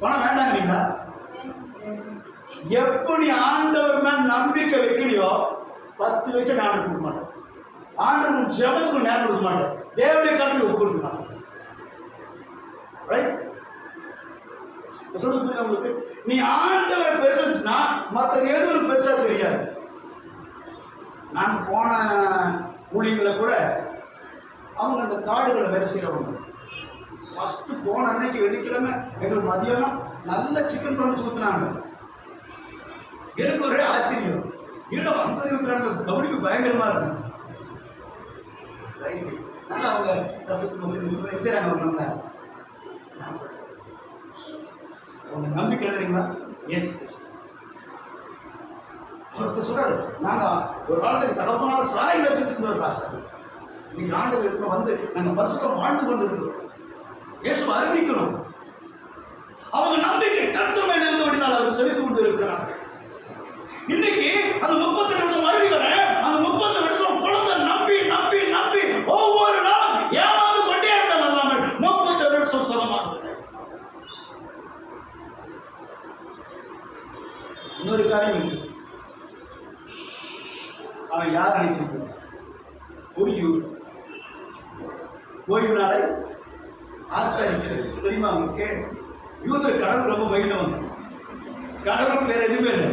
பணம் வேண்டாங்கிறீங்களா? எப்படி ஆண்டவர் மேல் நம்பிக்கை வைக்கிறியோ 10 வயசு நேரம் கொடுக்க மாட்டேன். ஆண்டவர் ஜெபத்துக்கு நேரம் கொடுக்க மாட்டேன். தேவனுடைய காலத்துக்கு கொடுக்க மாட்டேன். சொல்லுங்க உங்களுக்கு, நீ ஆண்டவரை பெருசுனா மற்ற எதுவும் பெருசா தெரியாது. நான் போன ஊழியர்களை கூட அவங்க அந்த காடுகளை வேலை செய்யறவங்க ஃபர்ஸ்ட் போன அன்னைக்கு வெள்ளிக்கிழமை எங்களுக்கு மதியானம் நல்ல சிக்கன் குழம்பு ஊற்றினாங்க. எனக்கு ஒரே ஆச்சரியம், ஈட வந்தது ஊற்றுறாங்க, கவனிப்பு பயங்கரமா இருக்கு. நல்லா அவங்க கஷ்டத்துக்கு செய்யறாங்க. அவங்க அவங்க நம்பிக்கை தெரியுங்களா? எஸ். ஒருத்தர் சொல்றாரு, நாங்க ஒரு காலத்துக்கு தடப்பனால சாலை வச்சுட்டு இருந்தோம் பாஸ்டர். இன்னைக்கு ஆண்டு இருக்க வந்து நாங்க பரிசுத்தம் வாழ்ந்து கொண்டு இருக்கிறோம். இயேசு அறிவிக்கணும். அவங்க நம்பிக்கை கர்த்தர் மேல் இருந்தபடினால் அவர் செலுத்தி கொண்டு இருக்கிறாங்க. இன்னைக்கு அந்த 30 நிமிஷம் அருவி வர அந்த 30 நிமிஷம் குழந்தை நம்பி நம்பி நம்பி ஒவ்வொரு நாளும் ஏமாந்து கொண்டே இருந்தவங்க 30 நிமிஷம் சுகமாக. இன்னொரு காரியம், அவன் யார் நினைக்கிறீங்க? ஓய்வு நாளை ஆசரிக்கிறது தெரியுமா அவங்களுக்கு? யூதர் கடவுள் ரொம்ப வைணவன், கடவுள் வேற எதுவுமே இல்லை.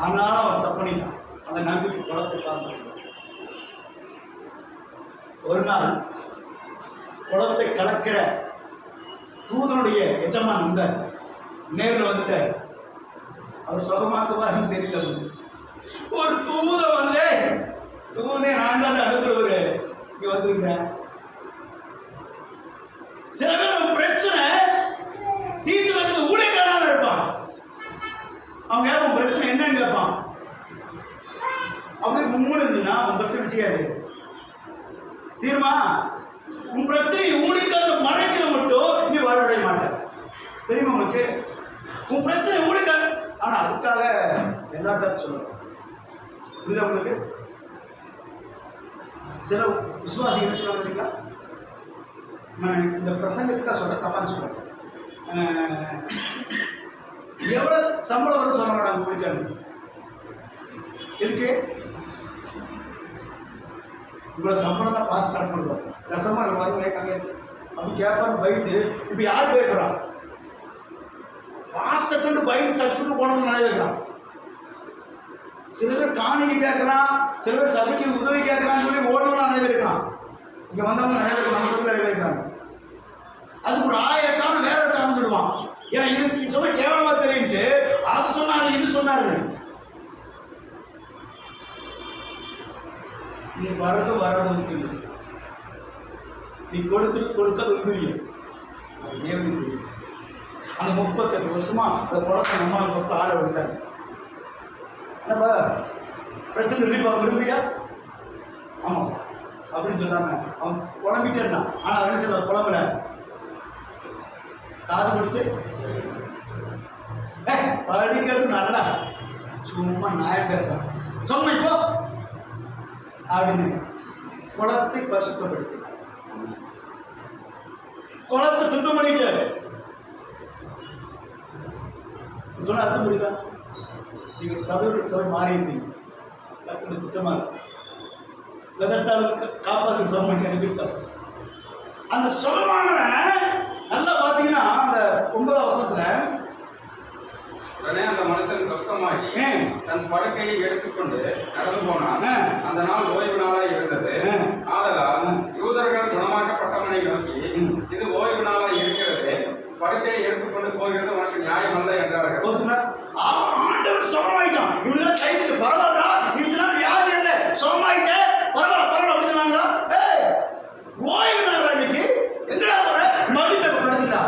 ஆனாலும் அவன் தப்பணிட்டான். அந்த நம்பிக்கை குளத்தை சார்ந்த ஒரு நாள் குளத்தை கலக்கிற தூதனுடைய எஜமான் வந்த நேரில் வந்துட்டு அவர் சுகமாக்குவாருன்னு தெரியல. ஒரு தூத வந்து தூதனே நான் தான் அனுப்புறவரு இங்க வந்துருக்கேன். சில பேர் பிரச்சனை தீர்த்து வந்து ஊழியக்காரனாக இருப்பான். அவங்க செய்யாது. தீர்மா உன் பிரச்சனை ஊழிக்காத மறைக்கிற மட்டும் நீ வாழ்வடைய மாட்ட. தெரியுமா உங்களுக்கு? உன் பிரச்சனை ஊழிக்காத, ஆனா அதுக்காக எல்லா கருத்து சொல்லணும். புரியுதா உங்களுக்கு? சில விசுவாசிகள் சொல்லுவாங்க, நான் இந்த பிரசங்கத்துக்காக சொல்ற தப்பான்னு சொல்றேன். எவ்வளவு சம்பளம் வரும் சொல்ல மாட்டாங்க ஊழிக்காரங்க. இருக்கு இவ்வளவு சம்பளம் தான் பாஸ் கணக்கு பண்ணுவோம். ரசமா வரும் கேட்காங்க அப்படி கேட்பான்னு பயந்து இப்ப யார் போயிடுறான்? பாஸ்ட கண்டு பயந்து சச்சுக்கு போனோம்னு நினைவுகிறான். சில பேர் காணிக்கை கேட்கறான், சில பேர் சபைக்கு உதவி கேட்கறான்னு சொல்லி ஓடணும்னு நினைவுகிறான். இங்க வந்தவங்க நினைவு நம்ம சொல்லி நினைவுகிறாங்க. அதுக்கு ஒரு ஆயிரத்தான வேற ஒருத்தான்னு சொல்லுவான். ஏன்னா இது சொல்ல கேவலமா தெரியும்ட்டு அது சொன்னாரு இது சொன்னாரு. நீ வரது உண்டு, நீ கொடுக்கிறது உண்டு. அந்த 38 வருஷமா அந்த குழந்தை நம்ம கொடுத்து ஆட விட்டாங்க. என்னப்பா பிரச்சனை ரிலீஃப் ஆக விரும்பியா? ஆமாம் அப்படின்னு சொன்னாங்க. அவன் குழம்பிட்டே இருந்தான். ஆனால் அவன் சில குழம்புல காது கொடுத்து படிக்கிறது நல்லா சும்மா நாயம் பேசுறான் சொன்ன இப்போ அப்படின்னு குளத்தை பரிசுத்தப்படுத்தி குளத்தை சுத்தம் பண்ணிட்டாரு. சொன்ன அர்த்தம் புரியுதா? நீங்க சபையோட சபை மாறி இருப்பீங்க. கத்துக்கு சுத்தமா வெதத்தாளுக்கு காப்பாற்று சமம் அனுப்பிட்டார். அந்த சொல்லமானவன் நல்லா பாத்தீங்கன்னா அந்த 9ஆம் வசனத்துல உடனே அந்த மனுஷன் சொஸ்தமாகி தன் படுக்கையை எடுத்துக்கொண்டு நடந்து போனான். அந்த நாள் ஓய்வு நாளாய் இருந்தது. ஆதலால் யூதர்கள் குணமாக்கப்பட்டவனை நோக்கி, இது ஓய்வு நாளாய் இருக்கிறது, படுக்கையை எடுத்துக்கொண்டு போகிறது உனக்கு நியாயம் அல்ல என்றார்கள். ஆண்டவர் சுகமாயிட்டான். இவங்க கைதுக்கு பரவாயில்லா, இதெல்லாம் வியாதி இல்ல, சுகமாயிட்டே பரவாயில்ல அப்படின்னாங்களா? ஓய்வு நாள் அன்னைக்கு எங்கடா வர மறுபடியும் படுத்துட்டா.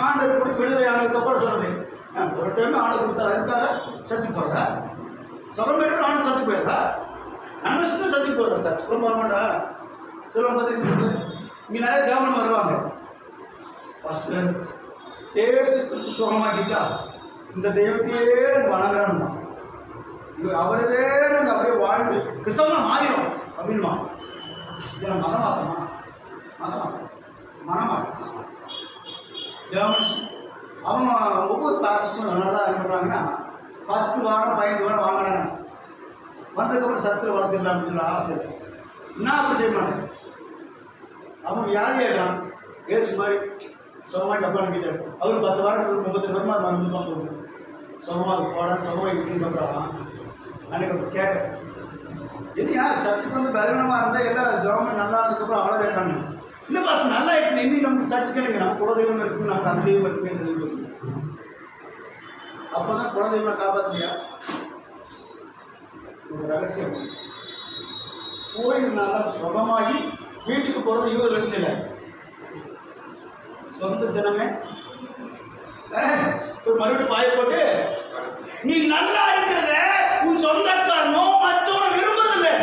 ஆண்டவர் கொடுத்து விடுதலை ஆனதுக்கு அப்புறம் சொன்னது ஒரு டைம் ஆண்டவர் கொடுத்தாரு. அதுக்காக சர்ச்சுக்கு போறதா? சுகம் போயிட்டு ஆண்டு சர்ச்சுக்கு போயிருந்தா அன்வசத்தும் சர்ச்சுக்கு போறதா? சர்ச்சு கூட போக மாட்டா சொல்லுவாங்க. பார்த்துட்டு இங்க நிறைய ஜாமன் வருவாங்க. ஃபர்ஸ்ட் ஏசு கிறிஸ்து சுகமாக்கிட்டா இந்த தெய்வத்தையே வணங்குறான்னு அவரவே நாங்கள் அப்படியே வாழ்ந்து கிறிஸ்தவனா மாறிடும் அப்படின்வான். இதில் மதமாத்தமா மனமாட்டம் ஜெர்மன்ஸ் அவங்க ஒவ்வொரு கிளாஸஸும் நல்லா தான் என்ன பண்ணுறாங்கன்னா 10 வாரம் 15 வாரம் வாங்கினாங்க. வந்ததுக்கப்புறம் சத்தில் வளர்த்துடலாம்னு சொல்லி ஆசை. என்ன அப்படி செய்ய மாட்டேன். அவன் வியாதி ஆகிறான். ஏசு மாதிரி சுகமாக டப்பா அனுப்பிட்டார். அவரு 10 வாரத்துக்கு 30 வருமா மறந்துதான் போகுது. சுகமாக போட சுகமாக இருக்குன்னு அப்புறம் அன்னைக்கு கேட்க இல்லையா சர்ச்சுக்கு வந்து பலவீனமாக இருந்தால் எல்லாம் ஜெர்மன் நல்லா இருந்ததுக்கப்புறம் அவ்வளோ கேட்டாங்க. இல்லை பாஸ் நல்லா ஆயிடுச்சு, இன்னும் நமக்கு சர்ச்சுக்கு எனக்கு நம்ம குலதெய்வம் இருக்குது, நமக்கு அந்த தெய்வம் இருக்குன்னு தெரிஞ்சு அப்போ தான் குலதெய்வம் காப்பாற்றியா ஒரு ரகசியம். கோயில்னால சுகமாகி வீட்டுக்கு போகிறது இவர் வச்சுல சொந்த ஜனமே ஒரு மறுபடியும் பாய போட்டு நீ நல்லா இருக்கிறத உன் சொந்தக்காரனோ மற்றவனோ விரும்புறதில்லை.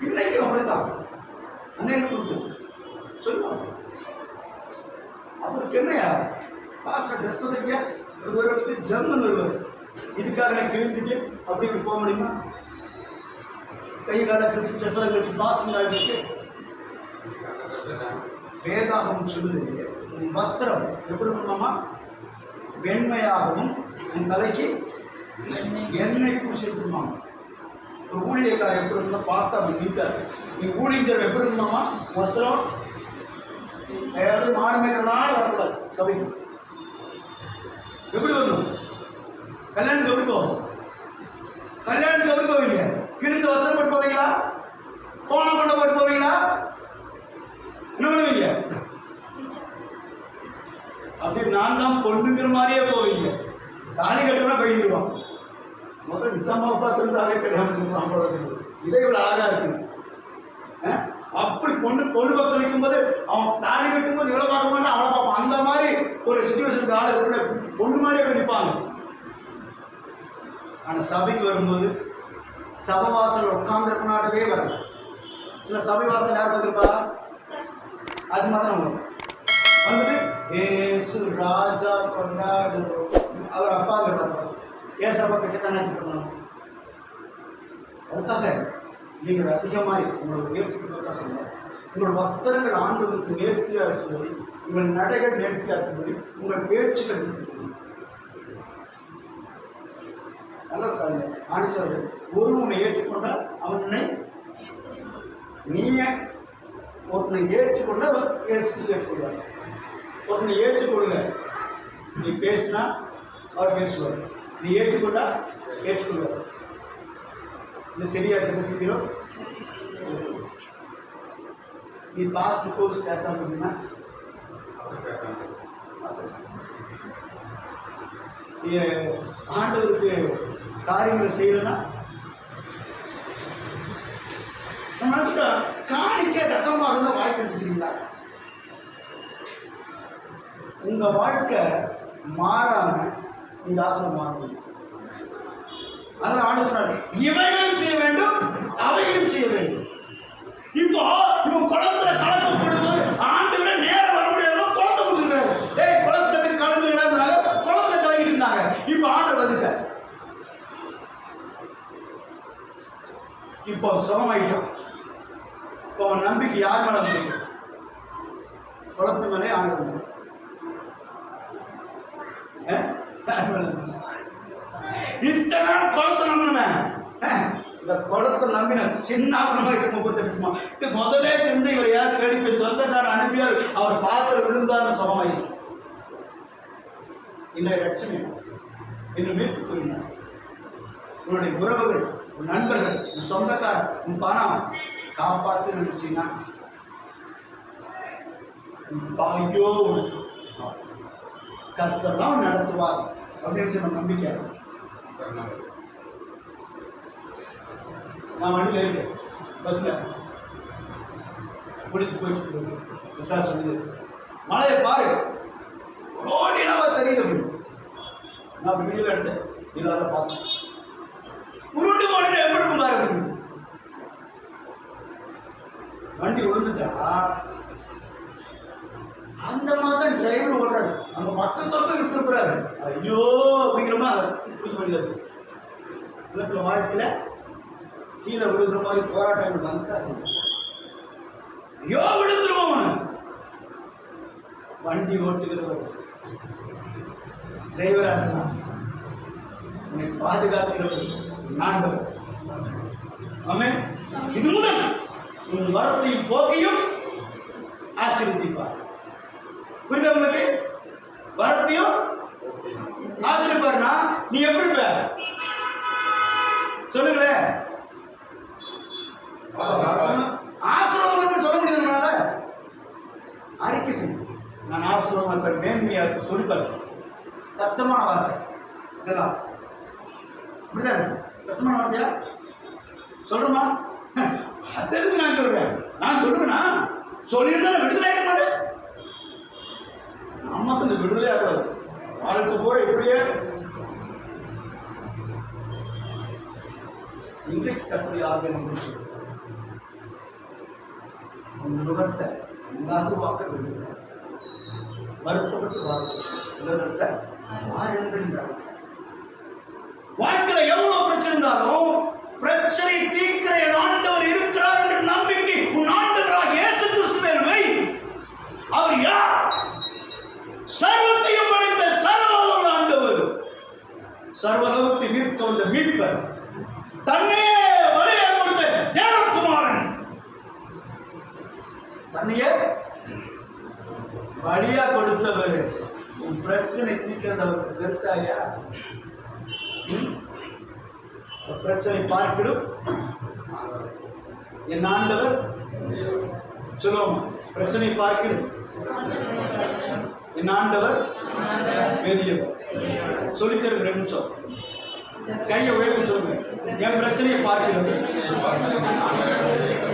இன்னைக்கு அப்படித்தான் அன்னைக்கு கொடுத்து சொல்லுவாங்க. அவருக்கு என்னையா பாஸ்டர் ட்ரெஸ் பத்திரிக்கா ஒருவருக்கு ஜெர்மன் வருவார். இதுக்காக நான் கிழிஞ்சிட்டு அப்படி போக முடியுமா? கை கால கிழிச்சு ட்ரெஸ்ஸாக கிழிச்சு பாஸ்டர் இருக்கு. வேதாகம் சொல்லுது வஸ்திரம் எப்படி பண்ணாமா வெண்மையாகவும் என் தலைக்கு எண்ணெய் பூசிட்டுமாமா. ஒரு ஊழியக்காரர் எப்படி இருந்தால் பார்த்தா அப்படி நீட்டாரு. நீ ஊழியர் எப்படி இருந்தாமா வஸ்திரம் ஏதாவது மாடு மேய்க்கிறனால வரக்கூடாது. சபைக்கு எப்படி வரணும்? கல்யாணத்துக்கு எப்படி போவோம்? கல்யாணத்துக்கு எப்படி போவீங்க? கிழிச்ச வஸ்திரம் போட்டு போவீங்களா? கோணம் கொண்ட போட்டு போவீங்களா? என்ன பண்ணுவீங்க? அப்படி நான் தான் பொண்ணுங்கிற மாதிரியே போவீங்க. தாலி கட்டணும் பயந்துருவான். முதல் நித்தமாக பார்த்துருந்தாவே கல்யாணத்துக்கு இதை இவ்வளோ அழகா இருக்கு. அப்படி பொண்ணு பக்கம் நிற்கும்போது அவன் தாலி கட்டும்போது இவ்வளோ பார்க்க மாட்டான், அவளை பார்ப்பான். அந்த மாதிரி ஒரு சிச்சுவேஷனுக்கு ஆள் பொண்ணு மாதிரியே நிற்பாங்க. ஆனால் சபைக்கு வரும்போது சபை வாசல் உட்கார்ந்துருக்கனாட்டவே வரும். சில சபை வாசல் யார் வந்திருப்பா? அது மாதிரி வரும். வந்துட்டு ஏசு ராஜா கொண்டாடு அவர் அப்பா இருக்கிறார். ஏசப்பா கச்சக்கான பண்ணணும். அதுக்காக நீங்கள் அதிகமாக உங்களோட நேர்த்திக்கு சொல்லுங்கள். உங்கள் வஸ்திரங்கள் ஆண்டவருக்கு நேர்த்தியாக இருக்கும்படி, உங்கள் நடைகள் நேர்த்தியாக இருக்கும்படி, உங்கள் பேச்சுகள் நல்ல ஆண்டு ஒரு உன்னை ஏற்றுக்கொண்டால் அவனை நீங்க ஒருத்தனை ஏற்றுக்கொண்ட இயேசு சேர்த்துக்கொள்வார். ஒருத்தனை ஏற்றுக்கொள்ளுங்க. நீ பேசினா அவர் பேசுவார். நீ ஏற்றுக்கொண்டா ஏற்றுக்கொள்வார். இது சரியா இருக்கிறத செய்கிறோம். நீ பாஸ்ட் கோர்ஸ் பேசாம இருந்தீங்கன்னா ஆண்டவருக்கு காரியங்கள் செய்யணும்னா நம்ம நினைச்சுட்டா காணிக்க தசமாக தான் வாய்ப்பு வச்சுக்கிறீங்களா? உங்க வாழ்க்கை மாறாம நீங்க ஆசிரம் மாறணும். அதனால ஆண்டு சொன்னாரு, இவைகளும் செய்ய வேண்டும், அவைகளும் செய்ய வேண்டும். இப்போ இவன் குளத்துல கலக்கம் போடும்போது ஆண்டு விட நேரம் வர முடியாத குளத்தை கொடுக்குறாரு. டேய் குளத்துல போய் கலந்து இடாதுனால குளத்துல கலங்கிட்டு இருந்தாங்க. இப்போ ஆண்டு வந்துட்ட, இப்போ சுகமாயிட்டோம். இப்போ அவன் நம்பிக்கை யார் மேல வந்து? குளத்து மேலே ஆண்டு. இத்தனை நாள் குளத்தை நம்பினேன். இந்த குளத்தை நம்பின சின்ன 38 வருஷமா முதலே தெரிஞ்சு இவர் யார் கேள்வி சொந்தக்காரன் அனுப்பியார். அவர் பாத்திர விழுந்தார் சுகமாயிரு. இல்லை ரட்சணை இன்னும் மீட்பு கூறினார். உன்னுடைய உறவுகள், உன் நண்பர்கள், உன் சொந்தக்காரர், உன் பணம் காப்பாற்று நினைச்சீங்கன்னா ஐயோ கர்த்தர்லாம் நடத்துவார் அப்படின்னு சொன்ன நம்பிக்கை. நான் வண்டியில் இருக்கேன், பஸ்ல பிடிச்சி போயிட்டு விசாரி சொல்லுது, மழையை பாரு ரோடினாவா தெரியுது அப்படின்னு. நான் வீடியோ எடுத்தேன், இல்லாத பார்த்தேன். உருண்டு போன எப்படி இருக்கும் பாரு. வண்டி விழுந்துட்டா அந்த மாதிரி தான் டிரைவர் ஓடுறாரு. அந்த பக்கத்தொப்ப விட்டுருக்கூடாது. ஐயோ அப்படிங்கிற மாதிரி சிலத்துல வாழ்க்கையில கீழே விழுகிற மாதிரி போராட்டங்கள் வந்துட்டா செய்யும். ஐயோ விழுந்துருவோம். வண்டி ஓட்டுகிறவர் டிரைவரா இருந்தான், உன்னை பாதுகாக்கிறவர் நான்கு. ஆமென். இது முதல் உன் வரத்தையும் போக்கையும் ஆசீர்வதிப்பார். புரியுதா உங்களுக்கு? வரத்தையும் ஆசீர்வதிப்பார்னா நீ எப்படி இருப்ப சொல்லுங்களேன். ஆசீர்வாதம் சொல்ல முடியுதுனால அறிக்கை செய்யும். நான் ஆசீர்வாதம் இருப்பேன், மேன்மையா சொல்லிப்பாரு. கஷ்டமான வார்த்தை இதெல்லாம் அப்படிதான். கஷ்டமான வார்த்தையா சொல்றமா? அது எதுக்கு நான் சொல்றேன்? நான் சொல்லுவேன்னா சொல்லியிருந்தா விடுதலை ஆக மாட்டேன். நமக்கு இந்த விடுதலை ஆகக்கூடாது. வாழ்க்கை போற இப்படியே இன்றைக்கு கத்துடைய ஆர்வம் உன் முகத்தை லகுவாக்க விடுகிறார். வருத்தப்பட்டு உலகத்தை மாறுகின்றார். வாழ்க்கையில எவ்வளவு பிரச்சனை இருந்தாலும் பிரச்சனை தீர்க்கிற ஆண்டவர் இருக்கிறார் என்ற நம்பிக்கை உன் ஆண்டவராக இயேசு கிறிஸ்துவின் வை. அவர் யார்? சர்வத்தையும் படைத்த சர்வவல்லமை ஆண்டவர், சர்வலோகத்தை மீட்க வந்த மீட்பர், தன்னையே பலியாக கொடுத்த தேவகுமாரன். தன்னையே பலியா கொடுத்தவர். உன் பிரச்சனை தீர்க்கிறதவருக்கு பெருசாயா? பிரச்சனை பார்க்கிடும் என் ஆண்டவர் சொல்லுவோம். பிரச்சனை பார்க்கிடும் என் ஆண்டவர் பெரியவர். சொல்லித்தருக்கு 2 நிமிஷம் கையை உயர்த்தி சொல்லுங்க. என் பிரச்சனையை பார்க்கிடும்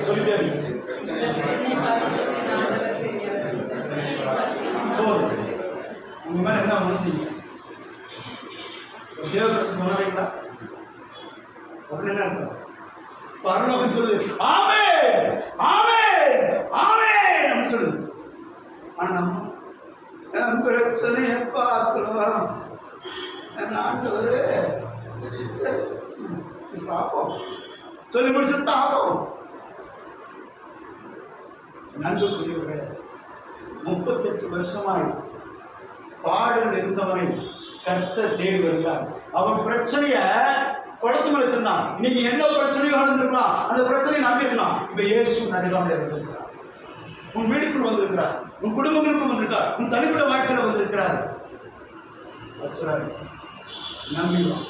சொல்லிட்டே போதும். உங்க மேல என்ன உணர்ந்தீங்க? தேவ பிரச்சனை உணர்றீங்களா? அப்படின்னு என்ன அர்த்தம்? பரலோகம் சொல்லுது ஆமென் ஆமென் ஆமென் அப்படின்னு சொல்லுது. ஆனா நம்ம பிரச்சனையை பார்க்கலாம் ஆண்டவரே பார்ப்போம் சொல்லி முடிச்சுட்டு ஆகும். நன்றிக்குரியவர்களே, 38 வருஷமாய் பாடல் இருந்தவனை கர்த்தர் தேடி வருகிறார். அவன் பிரச்சனைய குடத்து மேல வச்சிருந்தான். இன்னைக்கு என்ன பிரச்சனையோ இருந்திருக்கலாம், அந்த பிரச்சனையை நம்பிருக்கலாம். இப்ப இயேசு நடுகாமலே வச்சிருக்கிறார். உன் வீட்டுக்குள் வந்திருக்கிறார், உன் குடும்பங்களுக்குள் வந்திருக்கார், உன் தனிப்பட்ட வாழ்க்கையில வந்திருக்கிறார். நம்பிடுவான்.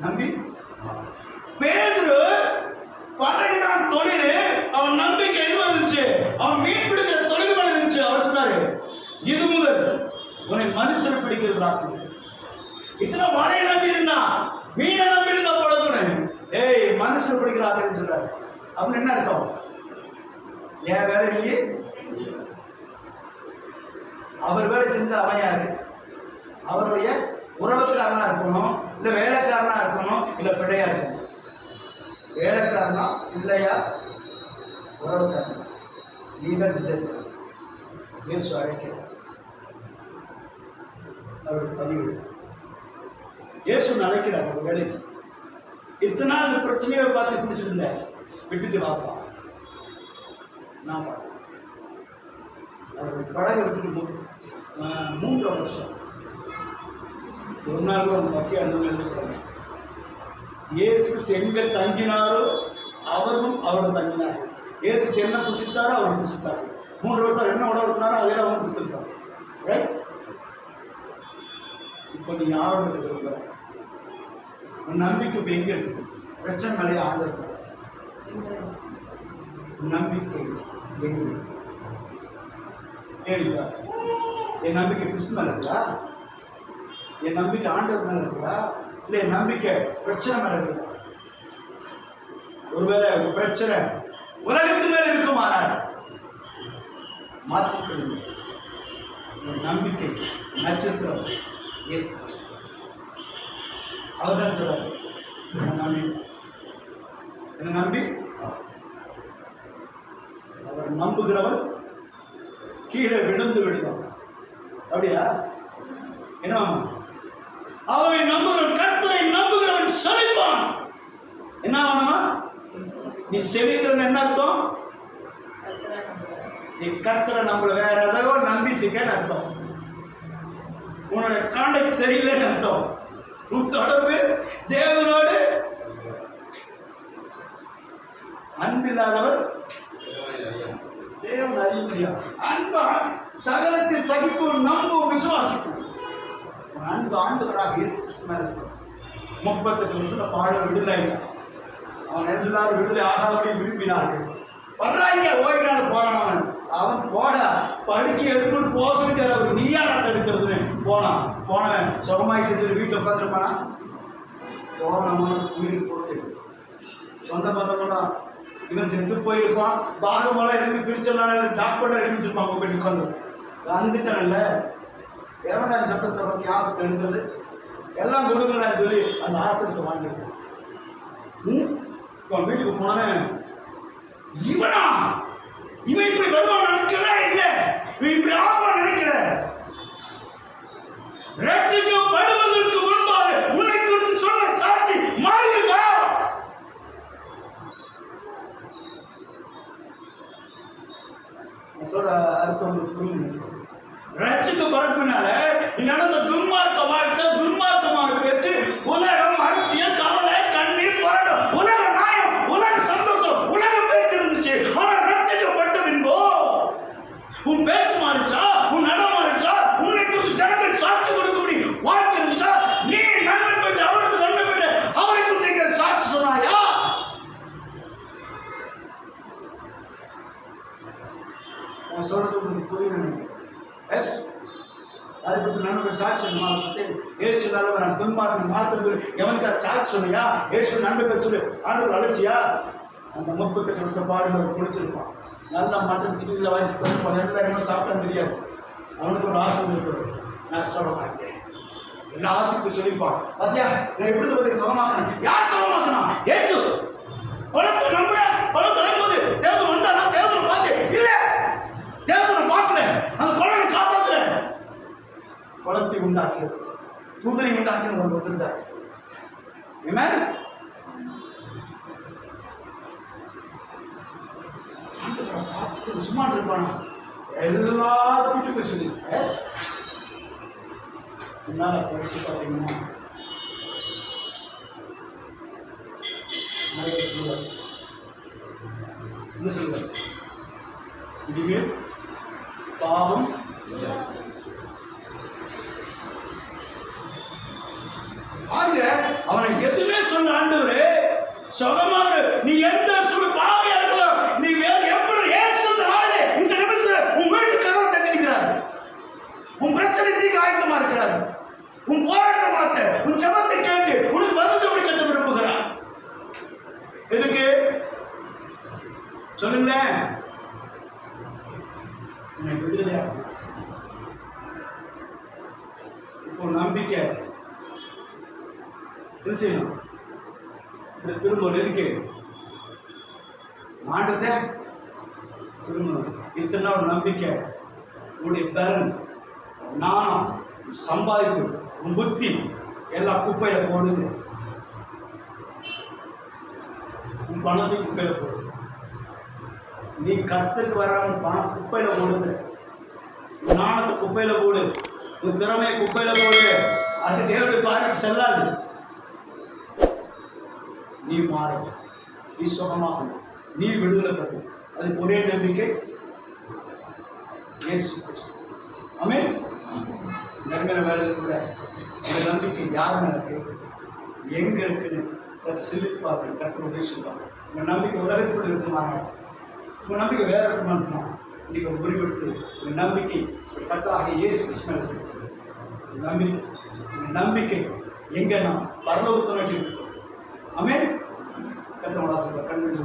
நம்பி பேதுரு படகுதான் தொழில், அவன் நம்பிக்கை எதுவும் இருந்துச்சு, அவன் மீன் பிடிக்கிற தொழில் மேல இருந்துச்சு. அவர் சொன்னாரு, இது முதல் உன்னை மனுஷன் பிடிக்கிறாங்க. இத்தனை வலையை நம்பி இருந்தா, மீனை நம்பி இருந்தா பழகுன்னு, ஏய் மனுஷன் பிடிக்கிறாங்கன்னு சொல்றாரு. அப்படின்னு என்ன அர்த்தம்? ஏன் வேலை நீ அவர் வேலை செஞ்ச அவன் யாரு? அவருடைய உறவுக்காரனா இருக்கணும், இல்ல வேலைக்காரனா இருக்கணும், இல்ல பிள்ளையா இருக்கணும். வேலைக்காரனா இல்லையா உறவுக்காரனா? நீதான் டிசைட் பண்ண. இயேசு அழைக்கிறார். அவருக்கு பதிவு இயேசு அழைக்கிறார் ஒரு வேலைக்கு. இத்தனை நாள் இந்த பிரச்சனையை பார்த்து பிடிச்சிட்டு இருந்தேன், விட்டுட்டு வாப்பா நான் பார்த்தேன். அவருடைய படகை விட்டுட்டு 3 வருஷம் ஒரு நாள் ஒரு பசி அனுபவிக்கிறாங்க. இயேசு எங்க தங்கினாரோ அவரும் அவரும் தங்கினார். இயேசு என்ன புசித்தாரோ அவர் புசித்தார். 3 வருஷம் என்ன உணவு கொடுத்தாரோ அதே அவங்க கொடுத்துருக்காங்க. ரைட்? இப்போ நீ யாரோட இருக்கிற நம்பிக்கை இப்போ எங்க இருக்கு? பிரச்சனை மேலே ஆதரவு நம்பிக்கை எங்க கேள்வியா? என் நம்பிக்கை கிறிஸ்து மேல இருக்கா? என் நம்பிக்கை ஆண்டவர் மேல இருக்குதா? இல்லை என் நம்பிக்கை பிரச்சனை மேல இருக்குதா? ஒருவேளை பிரச்சனை உலகத்து மேல இருக்குமானால் மாற்றிக்கொள்ளுங்க. நம்பிக்கை நட்சத்திரம் இயேசு. அவர் தான் சொல்றாரு, என்ன நம்பி அவர் நம்புகிறவர் கீழே விழுந்து விடுவான். அப்படியா? என்ன அவரை நம்புகிறவன், கர்த்தரை நம்புகிறவன் செழிப்பான். என்ன ஆகணுமா? நீ செழிக்கிறது என்ன அர்த்தம்? நீ கர்த்தரை நம்புற, வேற ஏதோ நம்பிட்டு இருக்கேன்னு அர்த்தம். உன்னோட கான்டாக்ட் சரியில்லைன்னு அர்த்தம். உன் தொடர்பு தேவனோடு அன்பில்லாதவர் தேவன் அறிய. அன்பா சகலத்தை சகிக்கும், நம்பும், விசுவாசிக்கும். அன்பு ஆண்டவராக இயேசு கிறிஸ்து மேல 38 வருஷத்துல பாட விடுதலை. அவன் எல்லாரும் விடுதலை ஆகாதபடி விரும்பினார்கள். வர்றாங்க, ஓய்வினால போறான். அவன் போட படுக்கை எடுத்துட்டு போக சொல்லிட்டாரு. அவர் நீ யாரா தடுக்கிறதுன்னு போனவன் சுகமாயிட்டு வீட்டில் உட்காந்துருப்பானா? போனவன் உயிர் போட்டு சொந்த பந்தமெல்லாம் இவன் செத்து போயிருப்பான். பாகமெல்லாம் எடுத்து பிரிச்சனால டாக்டர் எடுத்துருப்பான். போய் உட்காந்து வந்துட்டான்ல, எவன்டா சத்தத்தை பற்றி ஆசத்தை எடுக்கிறது எல்லாம் கொடுங்கன்னு சொல்லி அந்த ஆசத்தை வாங்கிருக்கான். இப்போ வீட்டுக்கு போனவன் இவனா, இவன் இப்படி வருவான் நினைக்கவே இல்லை, இவன் இப்படி ஆகுவான் நினைக்கல. ரட்சிக்கப்படுவதற்கு முன்பாக உன்னை குறித்து சொன்ன சாட்சி மாறிடுங்க. சொல்ற அர்த்தம் புரியுது. ரட்சிக்கப்படுறதுனால நீ நடந்த துன்மார்க்க வாழ்க்கை, துன்மார்க்கமான பேச்சு, உலகம், அரசியல், கவலை, கண்ணீர், போராட்டம், உலக நியாயம், உலக சந்தோஷம், உலக பேச்சு இருந்துச்சு. ஆனா ரட்சிக்கப்பட்ட பின்போ உன் பேச்சு மாறிச்சா, உன் நடம் மாறிச்சா, உன்னை குறித்து ஜனங்கள் சாட்சி கொடுக்கபடி வாழ்க்கை இருந்துச்சா? நீ நன்மை பெற்று அவருக்கு நன்மை பெற்று அவரை குறித்து சாட்சி சொன்னாயா? சொல்றது உங்களுக்கு புரியுது? எஸ், அதுக்கு நன்மை சாட்சி ஏசு நல்லவன் துன்மார்க்கன் மாற்றது எவனுக்கு சாட்சி சொன்னியா? ஏசு நன்மை பெற்று சொல்லு ஆண்டவர் அழைச்சியா? அந்த 38 வருஷம் பாடுகள் குளிச்சிருப்பான். நல்லா மட்டன் சிக்கனில் வாங்கி எல்லா இடமும் சாப்பிட்டா தெரியாது. அவனுக்கு ஒரு ஆசை இருக்கிறது. நான் சொல்ல மாட்டேன், எல்லாத்துக்கும் சொல்லிப்பான். பாத்தியா நான் எப்படி வந்து சுகமாக்கணும்? யார் சுகமாக்கணும்? இயேசு. குளத்தை நம்புற குளம் கலங்கும்போது தேவன் வந்தானா? தேவனை பார்த்து இல்ல, தேவனை பார்க்கல, அந்த குளத்தை காப்பாத்துல குளத்தை உண்டாக்கி தூதனை உண்டாக்கி ஒன்று வந்திருந்தார். ஆமென். பார்த்துட்டு சும்மா இருப்பானா? எல்லாத்துக்கும் சொல்லி எஸ் என்னால படிச்சு பார்த்தீங்கன்னா நிறைய சொல்லுவார். என்ன சொல்லுவார்? இனிமேல் பாவம் பாருங்க, அவனை எதுவுமே சொன்ன ஆண்டவரே சுகமாக நீ எந்த பாவியா இருக்கலாம், நீ வேற எப்படி ஏசு நாளே இந்த நிமிஷத்துல உன் வீட்டு கதவை தட்டிக்கிறார், உன் பிரச்சனை தீர்க்க ஆயத்தமா இருக்கிறார், உன் போராட்டத்தை மாத்த உன் ஜெபத்தை கேட்டு உனக்கு பதில் முடிக்க விரும்புகிறார். எதுக்கு சொல்லுங்க? உன்னை விடுதலையா இப்போ நம்பிக்கை என்ன செய்யணும்? திரும்ப எதுக்கு ஆண்டுட்ட திரும்பணும். இத்தனை நாள் நம்பிக்கை உன்னுடைய பலன் நாணம் சம்பாதிப்பு உன் புத்தி எல்லாம் குப்பையில போடுது. உன் பணத்தை குப்பையில போடு. நீ கர்த்தருக்கு வராம பணம் குப்பையில போடுது. நாணத்தை குப்பையில போடு. உன் திறமையை குப்பையில போடு. அது தேவனுடைய பார்வைக்கு செல்லாது. நீ மாறும், நீ சுகமாகணும், நீ விடுதலை பெறும். அதுக்கு ஒரே நம்பிக்கை இயேசு கிறிஸ்து. ஆமென். நெருங்கின வேலையில் கூட இந்த நம்பிக்கை யார் மேல இருக்கு, எங்க இருக்குன்னு சற்று சிந்தித்து பார்க்க கர்த்தருடைய சொல்லுவாங்க. உங்கள் நம்பிக்கை உலகத்துக்குள்ள இருக்குமானா, உங்கள் நம்பிக்கை வேற இருக்குமான்னு இன்னைக்கு ஒரு முடிவெடுத்து உங்கள் நம்பிக்கை கர்த்தராகிய இயேசு கிறிஸ்து மேல இருக்கு. நம்பிக்கை எங்கன்னா பரலோகத்தை நோக்கி இருக்கும். ஆமென். கர்த்தர் உங்களை ஆசீர்வதிப்பார். கண்கள்